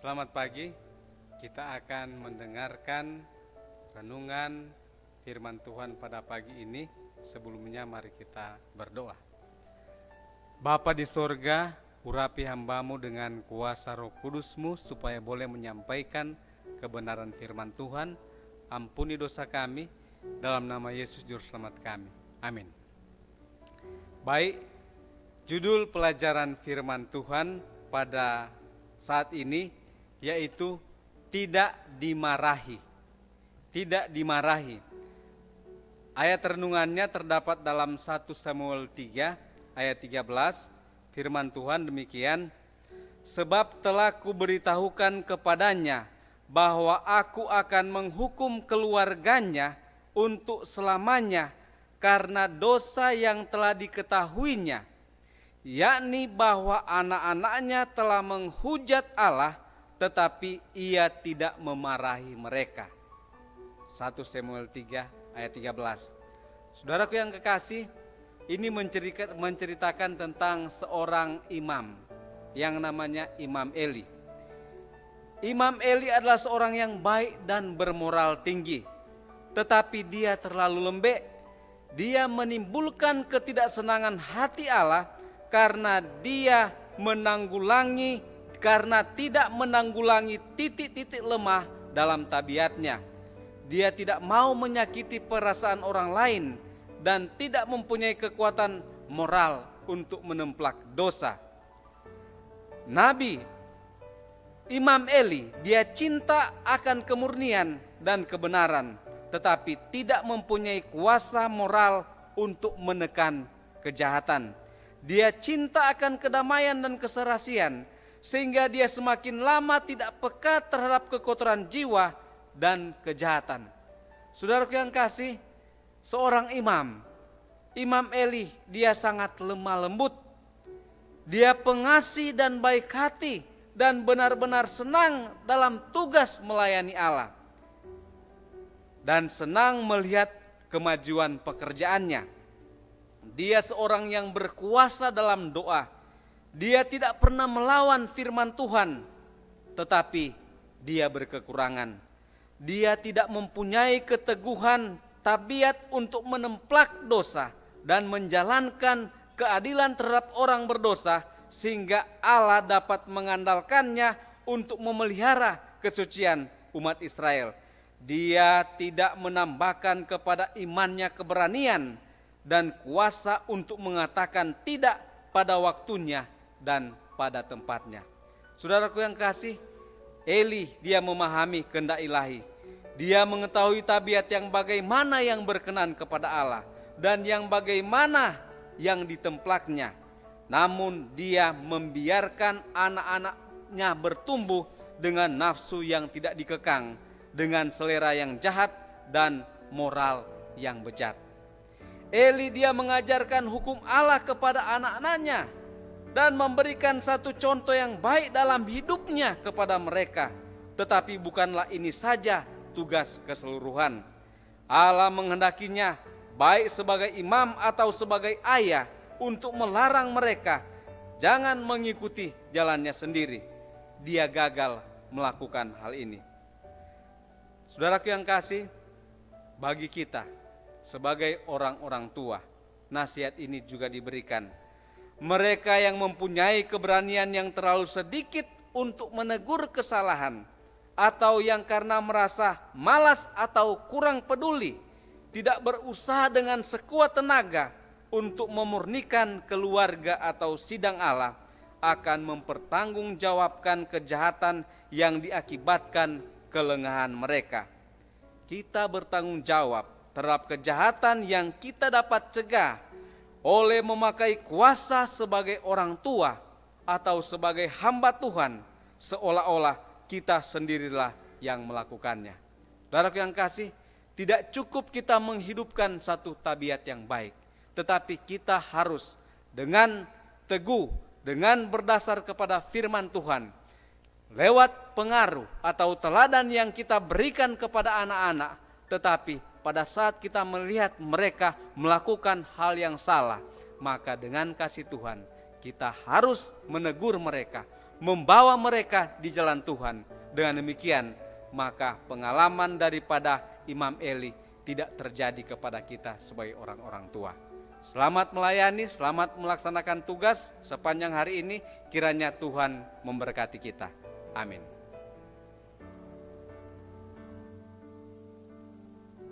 Selamat pagi, kita akan mendengarkan renungan firman Tuhan pada pagi ini. Sebelumnya mari kita berdoa. Bapa di sorga, urapi hambamu dengan kuasa Roh Kudus-Mu supaya boleh menyampaikan kebenaran firman Tuhan. Ampuni dosa kami, dalam nama Yesus Juru Selamat kami. Amin. Baik, judul pelajaran firman Tuhan pada saat ini yaitu tidak dimarahi. Tidak dimarahi. Ayat renungannya terdapat dalam 1 Samuel 3 ayat 13. Firman Tuhan demikian, sebab telah kuberitahukan kepadanya bahwa aku akan menghukum keluarganya untuk selamanya karena dosa yang telah diketahuinya, yakni bahwa anak-anaknya telah menghujat Allah, tetapi ia tidak memarahi mereka. 1 Samuel 3 ayat 13. Saudaraku yang kekasih, ini menceritakan tentang seorang imam yang namanya Imam Eli. Imam Eli adalah seorang yang baik dan bermoral tinggi, tetapi dia terlalu lembek. Dia menimbulkan ketidaksenangan hati Allah karena dia tidak menanggulangi titik-titik lemah dalam tabiatnya. Dia tidak mau menyakiti perasaan orang lain dan tidak mempunyai kekuatan moral untuk menemplak dosa. Nabi Imam Eli, dia cinta akan kemurnian dan kebenaran, tetapi tidak mempunyai kuasa moral untuk menekan kejahatan. Dia cinta akan kedamaian dan keserasian, sehingga dia semakin lama tidak peka terhadap kekotoran jiwa dan kejahatan. Saudaraku yang kasih, seorang Imam Eli, dia sangat lemah lembut. Dia pengasih dan baik hati dan benar-benar senang dalam tugas melayani Allah. Dan senang melihat kemajuan pekerjaannya. Dia seorang yang berkuasa dalam doa. Dia tidak pernah melawan firman Tuhan, tetapi dia berkekurangan. Dia tidak mempunyai keteguhan tabiat untuk menemplak dosa dan menjalankan keadilan terhadap orang berdosa, sehingga Allah dapat mengandalkannya untuk memelihara kesucian umat Israel. Dia tidak menambahkan kepada imannya keberanian dan kuasa untuk mengatakan tidak pada waktunya dan pada tempatnya. Saudaraku yang kasih, Eli dia memahami kehendak ilahi. Dia mengetahui tabiat yang bagaimana yang berkenan kepada Allah dan yang bagaimana yang ditemplaknya. Namun dia membiarkan anak-anaknya bertumbuh dengan nafsu yang tidak dikekang, dengan selera yang jahat dan moral yang bejat. Eli dia mengajarkan hukum Allah kepada anak-anaknya dan memberikan satu contoh yang baik dalam hidupnya kepada mereka. Tetapi bukanlah ini saja tugas keseluruhan. Allah menghendakinya baik sebagai imam atau sebagai ayah untuk melarang mereka jangan mengikuti jalannya sendiri. Dia gagal melakukan hal ini. Saudaraku yang kasih, bagi kita sebagai orang-orang tua, nasihat ini juga diberikan. Mereka yang mempunyai keberanian yang terlalu sedikit untuk menegur kesalahan, atau yang karena merasa malas atau kurang peduli, tidak berusaha dengan sekuat tenaga untuk memurnikan keluarga atau sidang Allah, akan mempertanggungjawabkan kejahatan yang diakibatkan kelengahan mereka. Kita bertanggung jawab terhadap kejahatan yang kita dapat cegah oleh memakai kuasa sebagai orang tua atau sebagai hamba Tuhan, seolah-olah kita sendirilah yang melakukannya. Saudaraku yang kasih, tidak cukup kita menghidupkan satu tabiat yang baik, tetapi kita harus dengan teguh, dengan berdasar kepada firman Tuhan, lewat pengaruh atau teladan yang kita berikan kepada anak-anak, tetapi pada saat kita melihat mereka melakukan hal yang salah, maka dengan kasih Tuhan kita harus menegur mereka, membawa mereka di jalan Tuhan. Dengan demikian, maka pengalaman daripada Imam Eli tidak terjadi kepada kita sebagai orang-orang tua. Selamat melayani, selamat melaksanakan tugas sepanjang hari ini. Kiranya Tuhan memberkati kita. Amin.